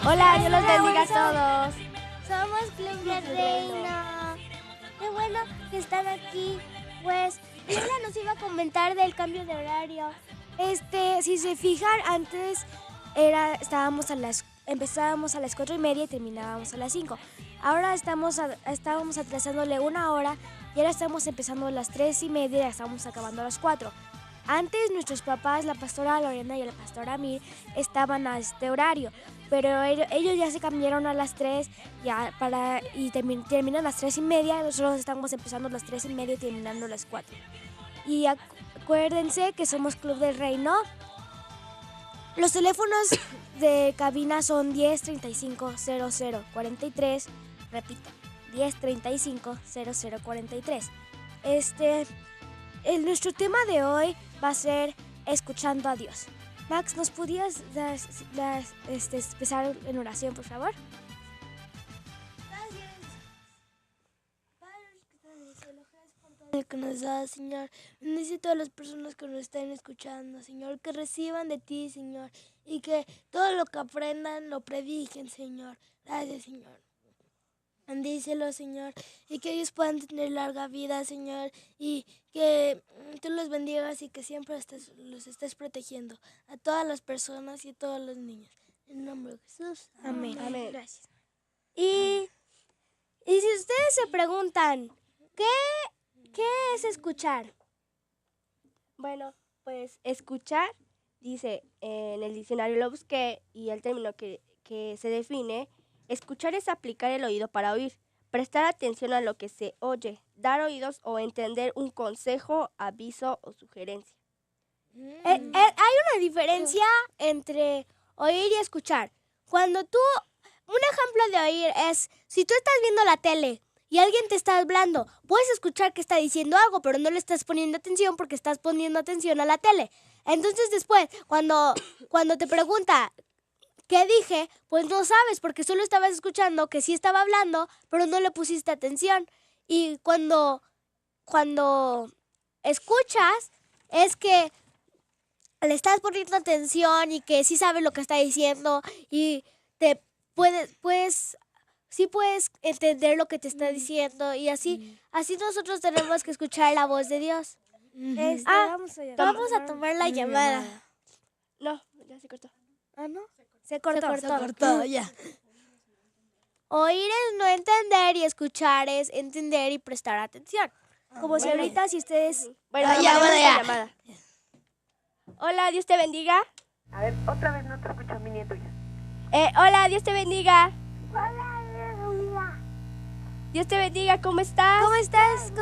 Hola, Dios los bendiga a todos. Somos Club del Reino. Qué bueno que están aquí. Pues, Lola nos iba a comentar del cambio de horario. Si se fijan, antes empezábamos a las 4:30 y terminábamos a las 5. Ahora estábamos atrasándole 1 hora y ahora estamos empezando a las 3:30 y ya estamos acabando a las 4. Antes nuestros papás, la pastora Lorena y la pastora Mir, estaban a este horario, pero ellos ya se cambiaron a las 3 y terminan a las 3:30. Nosotros estamos empezando a las 3:30 y terminando a las 4. Y acuérdense que somos Club del Reino. Los teléfonos de cabina son 1035-0043. Repito, 1035-0043. Nuestro tema de hoy va a ser escuchando a Dios. Max, ¿nos podías empezar en oración, por favor? Que nos da, Señor. Bendice a todas las personas que nos estén escuchando, Señor, que reciban de ti, Señor, y que todo lo que aprendan lo prediquen, Señor. Gracias, Señor. Bendícelo, Señor, y que ellos puedan tener larga vida, Señor, y que tú los bendigas y que siempre los estés protegiendo a todas las personas y a todos los niños. En el nombre de Jesús. Amén. Amén. Gracias. Y si ustedes se preguntan, ¿qué es escuchar? Bueno, pues escuchar, dice en el diccionario, lo busqué y el término que se define: escuchar es aplicar el oído para oír, prestar atención a lo que se oye, dar oídos o entender un consejo, aviso o sugerencia. Hay una diferencia entre oír y escuchar. Un ejemplo de oír es, si tú estás viendo la tele y alguien te está hablando, puedes escuchar que está diciendo algo, pero no le estás poniendo atención porque estás poniendo atención a la tele. Entonces después, cuando te pregunta ¿qué dije? Pues no sabes, porque solo estabas escuchando que sí estaba hablando, pero no le pusiste atención. Y cuando escuchas, es que le estás poniendo atención y que sí sabes lo que está diciendo y sí puedes entender lo que te está diciendo. Y así nosotros tenemos que escuchar la voz de Dios. Vamos a tomar la llamada. No, ya se cortó. Ah, ¿no? Se cortó. Ya. Oír es no entender y escuchar es entender y prestar atención. Como si ahorita, si ustedes... Bueno, ya. Llamada. Hola, Dios te bendiga. A ver, otra vez no te escucho, mi nieto ya. Hola, Dios te bendiga. Hola, amiga. Dios te bendiga, ¿cómo estás? ¿Cómo estás?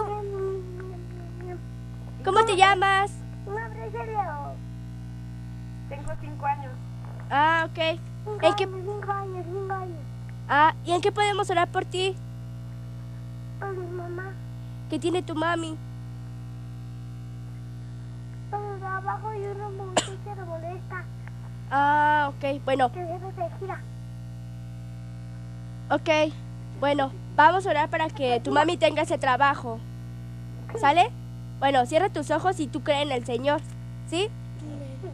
¿Cómo te llamas? Un abrazo, Leo. Tengo 5 años. Ah, ok. 5 años. ¿Y en qué podemos orar por ti? Por mi mamá. ¿Qué tiene tu mami? Por el trabajo y una mujer que me molesta. Ah, ok. Bueno, Que debe de gira. ok. Bueno, vamos a orar para que tu mami tenga ese trabajo. ¿Sale? Bueno, cierra tus ojos y tú crees en el Señor. ¿Sí?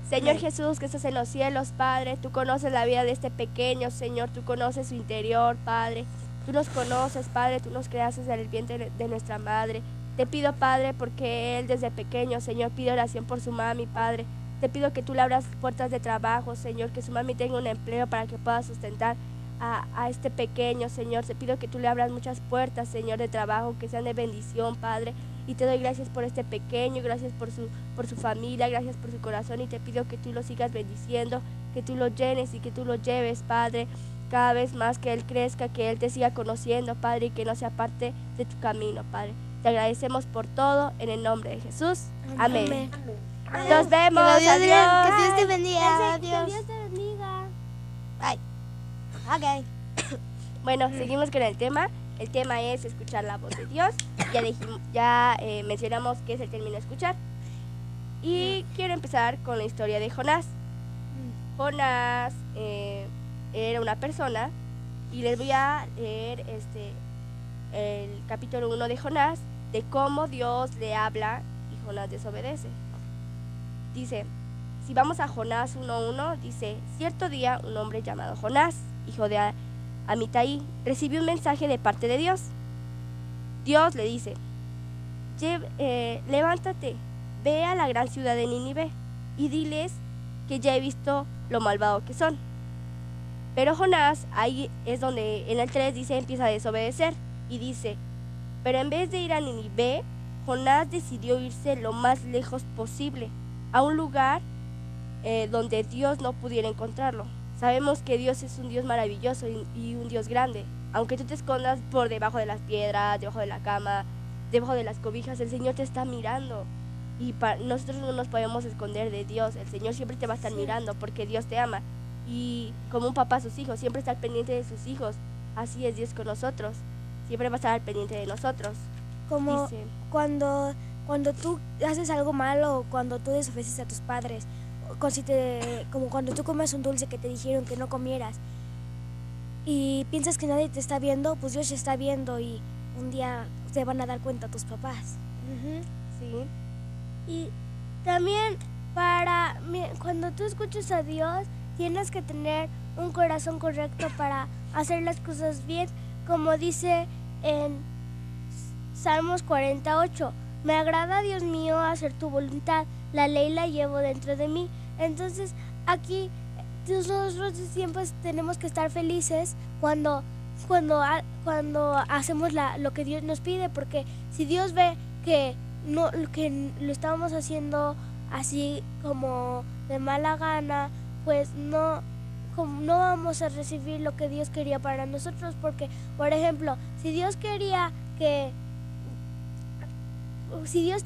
Señor Jesús, que estás en los cielos, Padre, tú conoces la vida de este pequeño, Señor, tú conoces su interior, Padre. Tú nos conoces, Padre, tú nos creaste en el vientre de nuestra madre. Te pido, Padre, porque él desde pequeño, Señor, pide oración por su mami, Padre. Te pido que tú le abras puertas de trabajo, Señor, que su mami tenga un empleo para que pueda sustentar a este pequeño, Señor. Te pido que tú le abras muchas puertas, Señor, de trabajo, que sean de bendición, Padre. Y te doy gracias por este pequeño, gracias por su familia, gracias por su corazón. Y te pido que tú lo sigas bendiciendo, que tú lo llenes y que tú lo lleves, Padre, cada vez más, que él crezca, que él te siga conociendo, Padre, y que no sea parte de tu camino, Padre. Te agradecemos por todo, en el nombre de Jesús. Amén. Nos vemos. Que Dios te bendiga. Que Adiós. Dios te bendiga. Ok. Bueno, seguimos con el tema. El tema es escuchar la voz de Dios. Ya mencionamos qué es el término escuchar. Y quiero empezar con la historia de Jonás. Jonás era una persona, y les voy a leer el capítulo 1 de Jonás, de cómo Dios le habla y Jonás desobedece. Dice, si vamos a Jonás 1:1, dice: cierto día un hombre llamado Jonás hijo de Amitai, recibió un mensaje de parte de Dios. Dios le dice, levántate, ve a la gran ciudad de Nínive y diles que ya he visto lo malvado que son. Pero Jonás, ahí es donde en el 3 dice, empieza a desobedecer y dice, pero en vez de ir a Nínive, Jonás decidió irse lo más lejos posible, a un lugar donde Dios no pudiera encontrarlo. Sabemos que Dios es un Dios maravilloso y un Dios grande. Aunque tú te escondas por debajo de las piedras, debajo de la cama, debajo de las cobijas, el Señor te está mirando. Y nosotros no nos podemos esconder de Dios. El Señor siempre te va a estar mirando porque Dios te ama. Y como un papá a sus hijos, siempre está al pendiente de sus hijos. Así es Dios con nosotros. Siempre va a estar al pendiente de nosotros. Como Dice, cuando tú haces algo malo, cuando tú desobedeces a tus padres, como cuando tú comes un dulce que te dijeron que no comieras y piensas que nadie te está viendo, pues Dios te está viendo y un día te van a dar cuenta tus papás. sí. Y también cuando tú escuchas a Dios, tienes que tener un corazón correcto para hacer las cosas bien, como dice en Salmos 48. Me agrada, Dios mío, hacer tu voluntad, la ley la llevo dentro de mí. Entonces, aquí nosotros siempre tenemos que estar felices cuando hacemos lo que Dios nos pide, porque si Dios ve que lo estamos haciendo así como de mala gana, pues no vamos a recibir lo que Dios quería para nosotros, porque, por ejemplo, si Dios te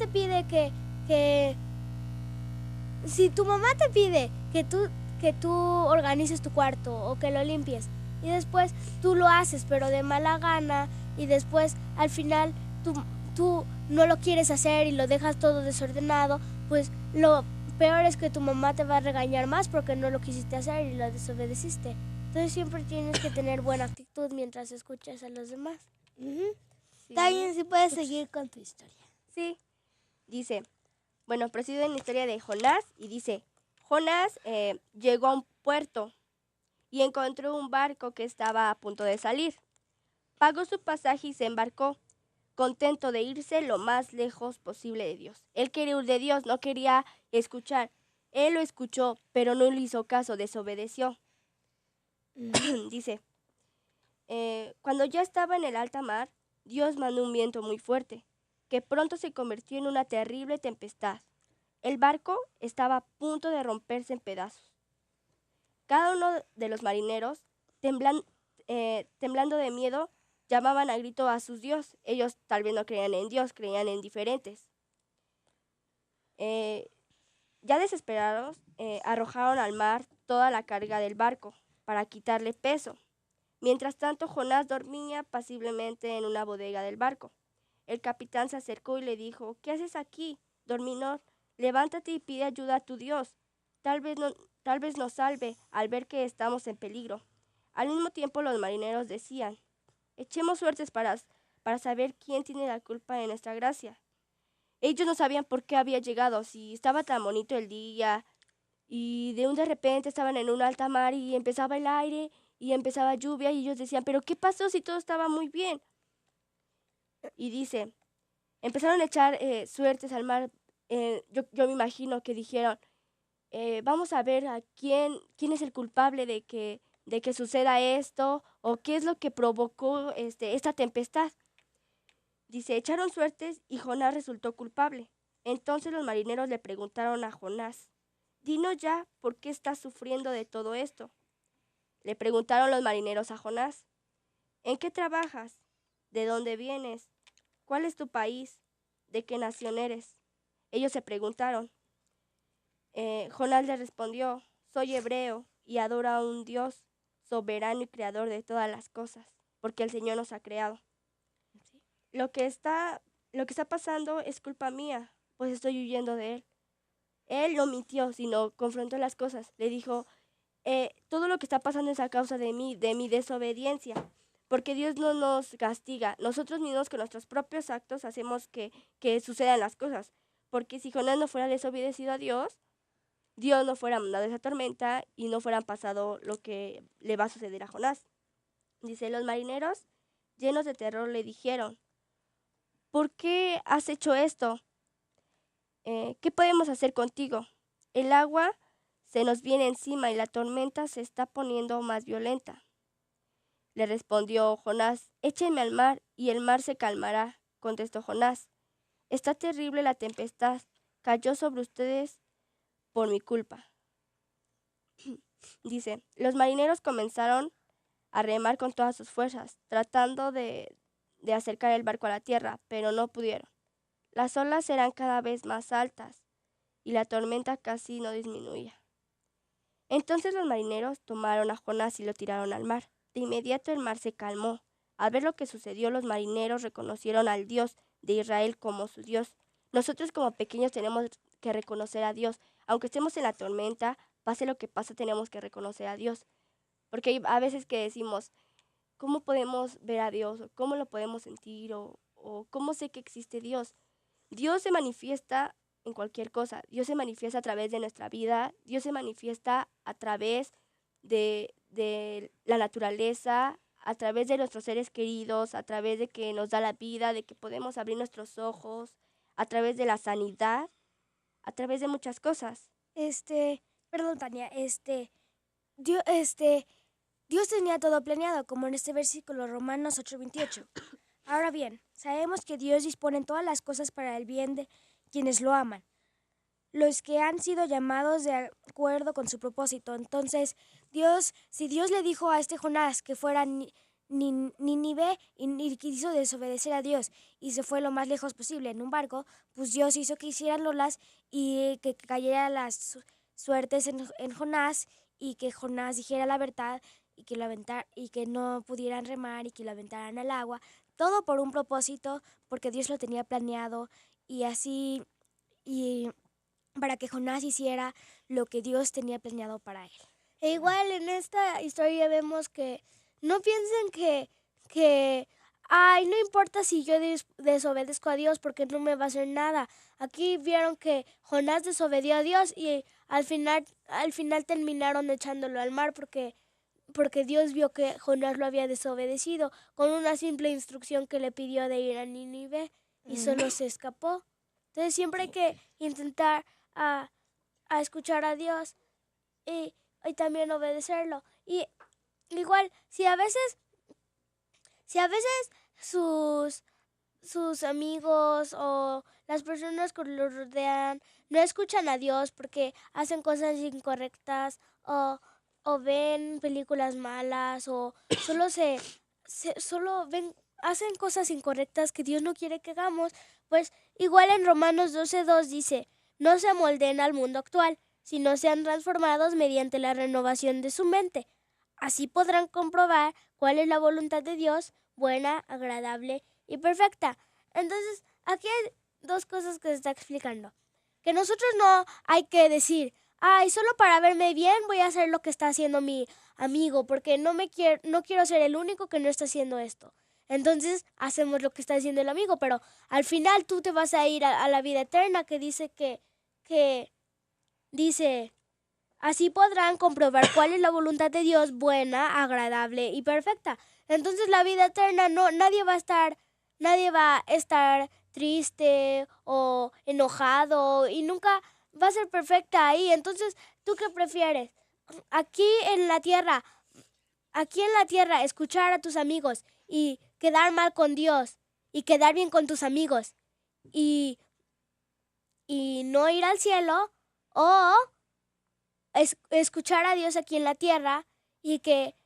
pide si tu mamá te pide que tú organices tu cuarto o que lo limpies y después tú lo haces pero de mala gana y después al final tú no lo quieres hacer y lo dejas todo desordenado, pues lo peor es que tu mamá te va a regañar más porque no lo quisiste hacer y lo desobedeciste. Entonces siempre tienes que tener buena actitud mientras escuchas a los demás. Sí. Está bien, si puedes seguir con tu historia. Sí. Dice, bueno, prosigue en la historia de Jonás y dice, Jonás llegó a un puerto y encontró un barco que estaba a punto de salir. Pagó su pasaje y se embarcó, contento de irse lo más lejos posible de Dios. Él quería huir de Dios, no quería escuchar. Él lo escuchó, pero no le hizo caso, desobedeció. Dice, cuando ya estaba en el alta mar, Dios mandó un viento muy fuerte, que pronto se convirtió en una terrible tempestad. El barco estaba a punto de romperse en pedazos. Cada uno de los marineros, temblando de miedo, llamaban a grito a sus dioses. Ellos tal vez no creían en Dios, creían en diferentes. Ya desesperados, arrojaron al mar toda la carga del barco para quitarle peso. Mientras tanto, Jonás dormía pasiblemente en una bodega del barco. El capitán se acercó y le dijo, ¿qué haces aquí, dormilón? Levántate y pide ayuda a tu Dios. Tal vez nos salve al ver que estamos en peligro. Al mismo tiempo los marineros decían, echemos suertes para saber quién tiene la culpa de nuestra gracia. Ellos no sabían por qué había llegado, si estaba tan bonito el día, y de repente estaban en un alta mar y empezaba el aire y empezaba lluvia y ellos decían, ¿pero qué pasó si todo estaba muy bien? Y dice, empezaron a echar suertes al mar. Yo me imagino que dijeron, vamos a ver a quién es el culpable de que suceda esto o qué es lo que provocó esta tempestad. Dice, echaron suertes y Jonás resultó culpable. Entonces los marineros le preguntaron a Jonás, dinos ya, ¿por qué estás sufriendo de todo esto? Le preguntaron los marineros a Jonás, ¿en qué trabajas? ¿De dónde vienes? ¿Cuál es tu país? ¿De qué nación eres? Ellos se preguntaron. Jonás les respondió, soy hebreo y adoro a un Dios soberano y creador de todas las cosas, porque el Señor nos ha creado. ¿Sí? Lo que está pasando es culpa mía, pues estoy huyendo de Él. Él no mintió, sino confrontó las cosas. Le dijo, todo lo que está pasando es a causa de mi desobediencia, porque Dios no nos castiga. Nosotros mismos con nuestros propios actos hacemos que sucedan las cosas. Porque si Jonás no fuera desobedecido a Dios, Dios no fuera mandado esa tormenta y no fueran pasado lo que le va a suceder a Jonás. Dice, los marineros, llenos de terror, le dijeron, ¿por qué has hecho esto? ¿Qué podemos hacer contigo? El agua se nos viene encima y la tormenta se está poniendo más violenta. Le respondió Jonás, échenme al mar y el mar se calmará. Contestó Jonás, está terrible la tempestad, cayó sobre ustedes por mi culpa. Dice, los marineros comenzaron a remar con todas sus fuerzas, tratando de acercar el barco a la tierra, pero no pudieron. Las olas eran cada vez más altas y la tormenta casi no disminuía. Entonces los marineros tomaron a Jonás y lo tiraron al mar. De inmediato el mar se calmó. Al ver lo que sucedió, los marineros reconocieron al Dios de Israel como su Dios. Nosotros como pequeños tenemos que reconocer a Dios. Aunque estemos en la tormenta, pase lo que pase, tenemos que reconocer a Dios. Porque hay a veces que decimos, ¿cómo podemos ver a Dios? ¿O cómo lo podemos sentir? ¿O cómo sé que existe Dios? Dios se manifiesta en cualquier cosa. Dios se manifiesta a través de nuestra vida. Dios se manifiesta a través de la naturaleza, a través de nuestros seres queridos, a través de que nos da la vida, de que podemos abrir nuestros ojos, a través de la sanidad, a través de muchas cosas. Perdón, Tania, Dios tenía todo planeado, como en este versículo Romanos 8:28. Ahora bien, sabemos que Dios dispone todas las cosas para el bien de quienes lo aman, los que han sido llamados de acuerdo con su propósito. Entonces, si Dios le dijo a Jonás que fuera Nínive y quiso desobedecer a Dios y se fue lo más lejos posible en un barco, pues Dios hizo que hicieran olas y que cayeran las suertes en Jonás y que Jonás dijera la verdad y que no pudieran remar y que lo aventaran al agua. Todo por un propósito, porque Dios lo tenía planeado y así, y para que Jonás hiciera lo que Dios tenía planeado para él. E igual en esta historia vemos que no piensen que no importa si yo desobedezco a Dios porque no me va a hacer nada. Aquí vieron que Jonás desobedió a Dios y al final terminaron echándolo al mar porque Dios vio que Jonás lo había desobedecido con una simple instrucción que le pidió de ir a Nínive y solo se escapó. Entonces siempre hay que intentar a escuchar a Dios y también obedecerlo. Y igual, si a veces sus amigos o las personas que los rodean no escuchan a Dios porque hacen cosas incorrectas o ven películas malas o solo hacen cosas incorrectas que Dios no quiere que hagamos, pues igual en Romanos 12:2 dice, no se amoldeen al mundo actual, sino sean transformados mediante la renovación de su mente. Así podrán comprobar cuál es la voluntad de Dios, buena, agradable y perfecta. Entonces, aquí hay dos cosas que se está explicando. Que nosotros no hay que decir, solo para verme bien voy a hacer lo que está haciendo mi amigo, porque no quiero ser el único que no está haciendo esto. Entonces, hacemos lo que está haciendo el amigo, pero al final tú te vas a ir a la vida eterna, que dice dice, así podrán comprobar cuál es la voluntad de Dios, buena, agradable y perfecta. Entonces la vida eterna nadie va a estar triste o enojado y nunca va a ser perfecta ahí. Entonces, ¿tú qué prefieres? Aquí en la tierra, escuchar a tus amigos y quedar mal con Dios y quedar bien con tus amigos y no ir al cielo, o escuchar a Dios aquí en la tierra y que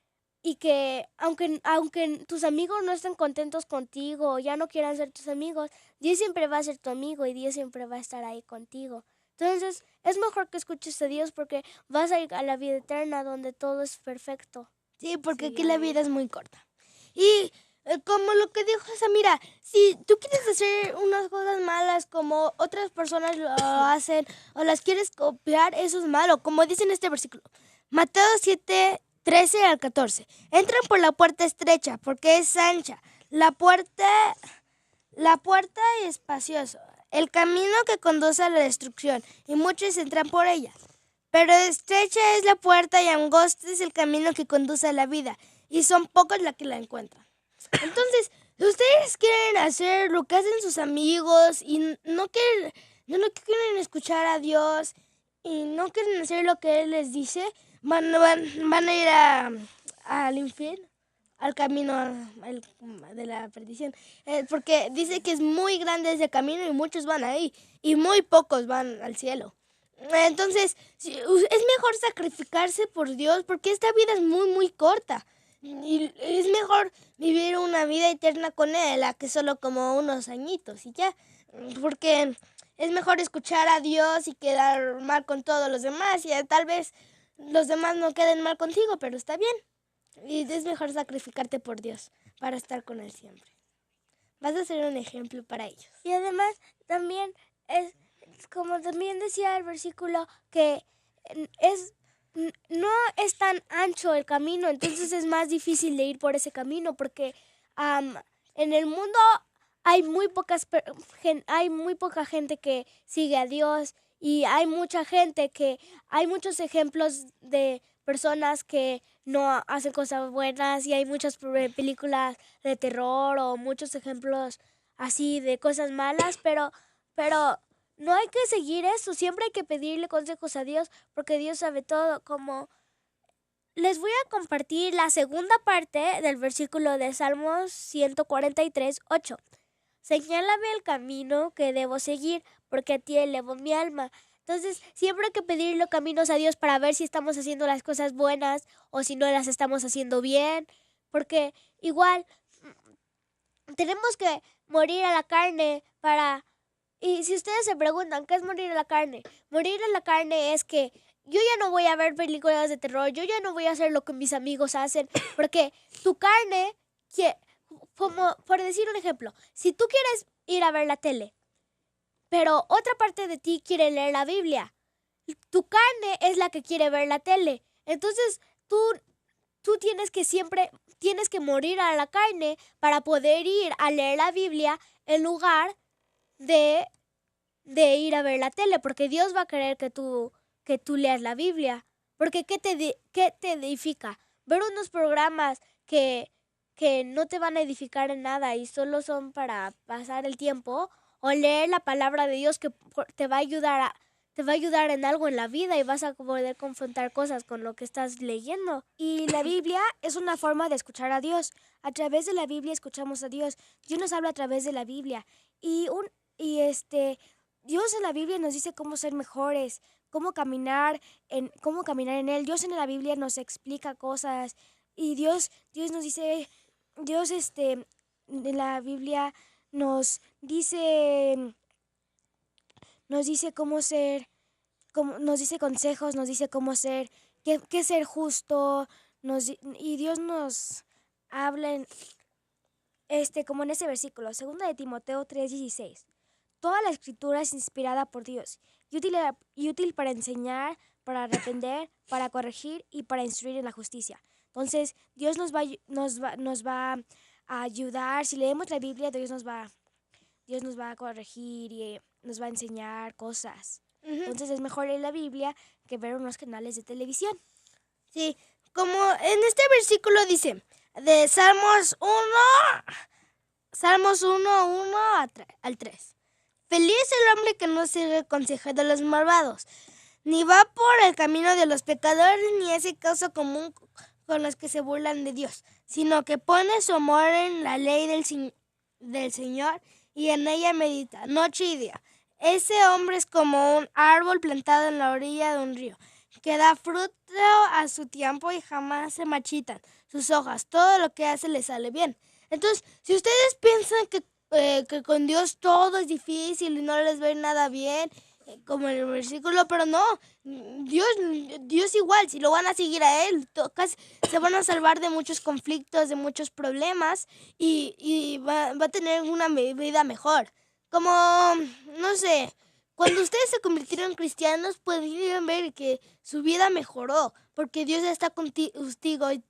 aunque tus amigos no estén contentos contigo o ya no quieran ser tus amigos, Dios siempre va a ser tu amigo y Dios siempre va a estar ahí contigo. Entonces, es mejor que escuches a Dios porque vas a ir a la vida eterna donde todo es perfecto. Sí, porque aquí la vida es muy corta. Y como lo que dijo Samira, si tú quieres hacer unas cosas malas como otras personas lo hacen o las quieres copiar, eso es malo. Como dice en este versículo, Mateo 7:13-14. Entran por la puerta estrecha porque es ancha. La puerta es espaciosa. El camino que conduce a la destrucción y muchos entran por ella. Pero estrecha es la puerta y angosto es el camino que conduce a la vida, y son pocos los que la encuentran. Entonces, si ustedes quieren hacer lo que hacen sus amigos y no quieren escuchar a Dios y no quieren hacer lo que Él les dice, van a ir al infierno, al camino de la perdición. Porque dice que es muy grande ese camino y muchos van ahí y muy pocos van al cielo. Entonces, es mejor sacrificarse por Dios porque esta vida es muy, muy corta. Y es mejor vivir una vida eterna con Él a que solo como unos añitos y ya. Porque es mejor escuchar a Dios y quedar mal con todos los demás. Y tal vez los demás no queden mal contigo, pero está bien. Y es mejor sacrificarte por Dios para estar con Él siempre. Vas a ser un ejemplo para ellos. Y además también es, como también decía el versículo, que no es tan ancho el camino, entonces es más difícil de ir por ese camino porque en el mundo hay muy poca gente que sigue a Dios y hay mucha gente hay muchos ejemplos de personas que no hacen cosas buenas y hay muchas películas de terror o muchos ejemplos así de cosas malas, pero no hay que seguir eso, siempre hay que pedirle consejos a Dios porque Dios sabe todo. Como les voy a compartir la segunda parte del versículo de Salmos 143:8. Señálame el camino que debo seguir, porque a ti elevo mi alma. Entonces, siempre hay que pedirle caminos a Dios para ver si estamos haciendo las cosas buenas o si no las estamos haciendo bien, porque igual tenemos que morir a la carne para... Y si ustedes se preguntan, ¿qué es morir a la carne? Morir a la carne es que yo ya no voy a ver películas de terror, yo ya no voy a hacer lo que mis amigos hacen, porque tu carne, como por decir un ejemplo, si tú quieres ir a ver la tele, pero otra parte de ti quiere leer la Biblia, tu carne es la que quiere ver la tele. Entonces tú tienes que morir a la carne para poder ir a leer la Biblia en lugar de ir a ver la tele, porque Dios va a querer que tú leas la Biblia. Porque ¿qué te edifica? Ver unos programas que no te van a edificar en nada y solo son para pasar el tiempo, o leer la palabra de Dios que te va a ayudar en algo en la vida y vas a poder confrontar cosas con lo que estás leyendo. Y la Biblia es una forma de escuchar a Dios. A través de la Biblia escuchamos a Dios. Dios nos habla a través de la Biblia. Dios en la Biblia nos dice cómo ser mejores, cómo caminar en Él. Dios en la Biblia nos explica cosas y Dios nos dice, en la Biblia nos dice cómo ser, nos dice consejos, nos dice cómo ser, qué ser justo, y Dios nos habla como en ese versículo, 2 de Timoteo 3:16. Toda la escritura es inspirada por Dios y útil para enseñar, para arrepender, para corregir y para instruir en la justicia. Entonces, Dios nos va a ayudar. Si leemos la Biblia, Dios nos va a corregir y nos va a enseñar cosas. Entonces, es mejor leer la Biblia que ver unos canales de televisión. Sí, como en este versículo dice, de Salmos 1 al 3. Feliz el hombre que no sigue el consejo de los malvados, ni va por el camino de los pecadores, ni hace causa común con los que se burlan de Dios, sino que pone su amor en la ley del Señor y en ella medita noche y día. Ese hombre es como un árbol plantado en la orilla de un río, que da fruto a su tiempo y jamás se marchitan sus hojas. Todo lo que hace le sale bien. Entonces, si ustedes piensan que con Dios todo es difícil y no les ve nada bien, como en el versículo, pero no, Dios igual, si lo van a seguir a Él, se van a salvar de muchos conflictos, de muchos problemas y va a tener una vida mejor. Como, no sé, cuando ustedes se convirtieron en cristianos, podrían ver que su vida mejoró, porque Dios está contigo y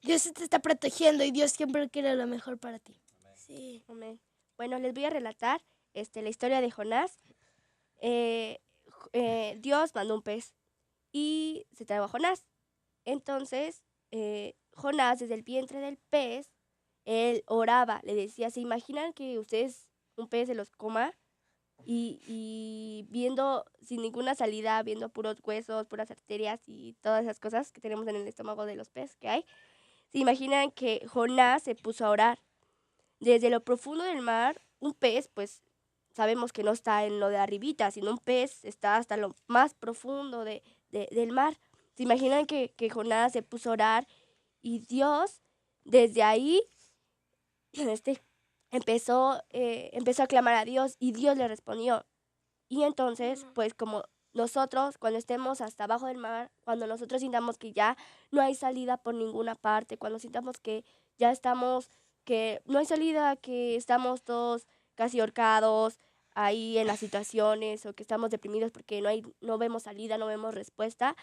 Dios te está protegiendo y Dios siempre quiere lo mejor para ti. Sí, amén. Bueno, les voy a relatar la historia de Jonás. Dios mandó un pez y se tragó a Jonás. Entonces, Jonás, desde el vientre del pez, él oraba, le decía, ¿se imaginan que ustedes un pez se los coma? Y viendo sin ninguna salida, viendo puros huesos, puras arterias y todas esas cosas que tenemos en el estómago de los peces que hay, se imaginan que Jonás se puso a orar. Desde lo profundo del mar, un pez, pues sabemos que no está en lo de arribita, sino un pez está hasta lo más profundo del mar. Se imaginan que Jonás se puso a orar y Dios, desde ahí, empezó a clamar a Dios y Dios le respondió. Y entonces, pues como nosotros, cuando estemos hasta abajo del mar, cuando nosotros sintamos que ya no hay salida por ninguna parte, cuando sintamos que ya estamos, que no hay salida, que estamos todos casi ahorcados ahí en las situaciones o que estamos deprimidos porque no vemos salida, no vemos respuesta,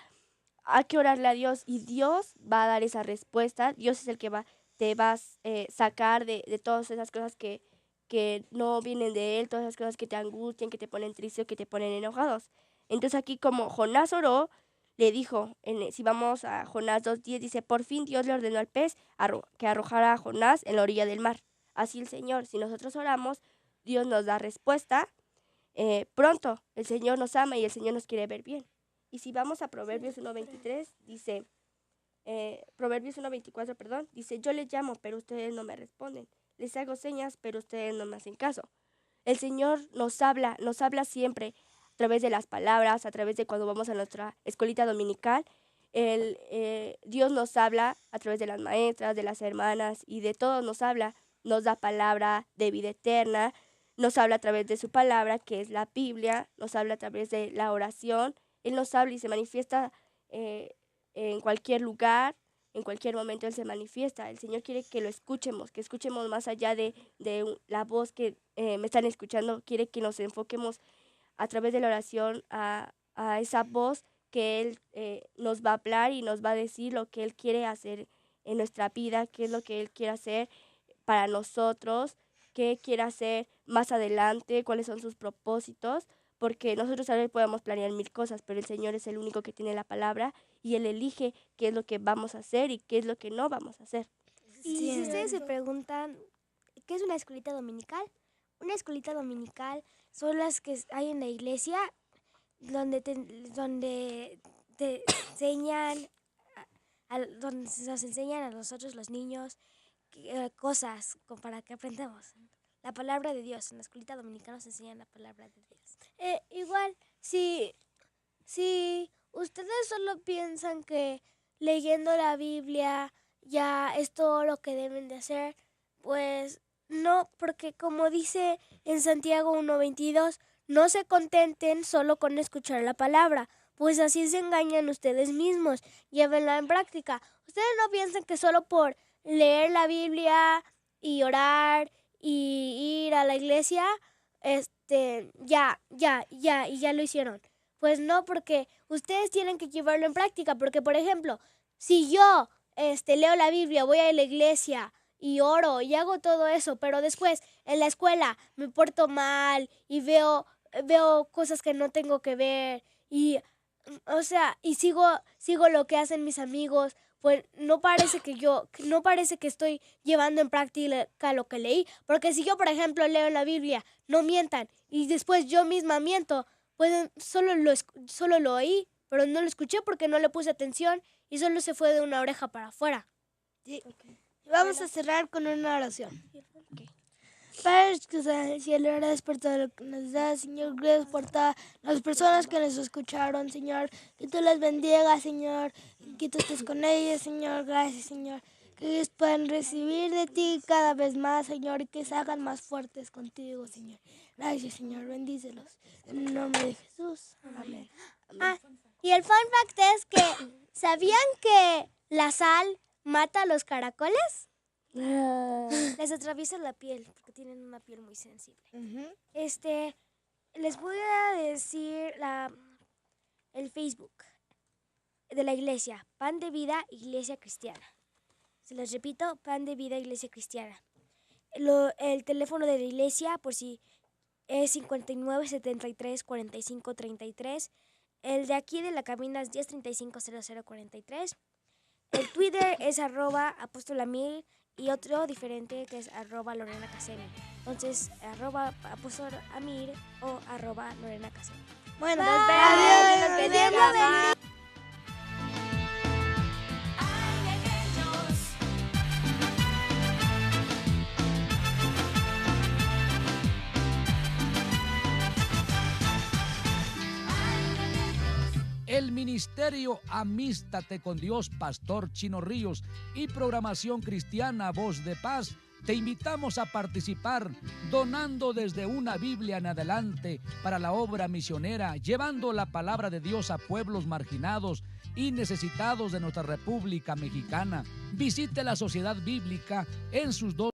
hay que orarle a Dios y Dios va a dar esa respuesta. Dios es el que te va a sacar de todas esas cosas que no vienen de Él, todas esas cosas que te angustian, que te ponen tristes o que te ponen enojados. Entonces aquí como Jonás oró, le dijo, si vamos a Jonás 2:10, dice, por fin Dios le ordenó al pez que arrojara a Jonás en la orilla del mar. Así el Señor, si nosotros oramos, Dios nos da respuesta. Pronto, el Señor nos ama y el Señor nos quiere ver bien. Y si vamos a Proverbios 1:23, dice, Proverbios 1:24, perdón, dice, yo les llamo, pero ustedes no me responden. Les hago señas, pero ustedes no me hacen caso. El Señor nos habla siempre a través de las palabras, a través de cuando vamos a nuestra escuelita dominical. Dios nos habla a través de las maestras, de las hermanas y de todos nos habla. Nos da palabra de vida eterna, nos habla a través de su palabra, que es la Biblia, nos habla a través de la oración. Él nos habla y se manifiesta en cualquier lugar, en cualquier momento Él se manifiesta. El Señor quiere que lo escuchemos, que escuchemos más allá de la voz que me están escuchando. Quiere que nos enfoquemos a través de la oración a esa voz que Él nos va a hablar y nos va a decir lo que Él quiere hacer en nuestra vida, qué es lo que Él quiere hacer para nosotros, qué quiere hacer más adelante, cuáles son sus propósitos, porque nosotros a veces podemos planear 1000 cosas, pero el Señor es el único que tiene la palabra y Él elige qué es lo que vamos a hacer y qué es lo que no vamos a hacer. Y si ustedes se preguntan, ¿qué es una escuelita dominical? Una escuelita dominical son las que hay en la iglesia donde te enseñan, donde nos enseñan a nosotros los niños cosas para que aprendamos. La palabra de Dios, en la escuelita dominical nos enseñan la palabra de Dios. Igual, si ustedes solo piensan que leyendo la Biblia ya es todo lo que deben de hacer, pues no, porque como dice en Santiago 1:22, no se contenten solo con escuchar la palabra, pues así se engañan ustedes mismos, llévenla en práctica. Ustedes no piensan que solo por leer la Biblia y orar y ir a la iglesia, ya lo hicieron. Pues no, porque ustedes tienen que llevarlo en práctica, porque por ejemplo, si yo leo la Biblia, voy a la iglesia y oro y hago todo eso, pero después en la escuela me porto mal y veo cosas que no tengo que ver y y sigo lo que hacen mis amigos, pues no parece que estoy llevando en práctica lo que leí, porque si yo, por ejemplo, leo en la Biblia, no mientan, y después yo misma miento, pues solo lo oí, pero no lo escuché porque no le puse atención y solo se fue de una oreja para afuera. Sí. Vamos a cerrar con una oración. Padre que estás en el cielo, gracias por todo lo que nos das, Señor. Gracias por todas las personas que nos escucharon, Señor. Que tú las bendigas, Señor. Que tú estés con ellas, Señor. Gracias, Señor. Que ellos puedan recibir de ti cada vez más, Señor. Y que se hagan más fuertes contigo, Señor. Gracias, Señor. Bendícelos. En el nombre de Jesús. Amén. Y el fun fact es que, ¿sabían que la sal mata a los caracoles? Les atraviesa la piel porque tienen una piel muy sensible. Les voy a decir el Facebook de la iglesia, Pan de Vida Iglesia Cristiana. Se los repito, Pan de Vida Iglesia Cristiana. El teléfono de la iglesia, por si es 59 73 45 33. El de aquí de la cabina es 10350043. El Twitter es @apostolamir y otro diferente que es @LorenaCasemi. Entonces, @apostolamir o @LorenaCasemi. Bueno, Nos vemos. Dios los bendiga. Dios los bendiga. Bye. El Ministerio Amístate con Dios, Pastor Chino Ríos y Programación Cristiana Voz de Paz, te invitamos a participar donando desde una Biblia en adelante para la obra misionera, llevando la palabra de Dios a pueblos marginados y necesitados de nuestra República Mexicana. Visite la Sociedad Bíblica en sus dos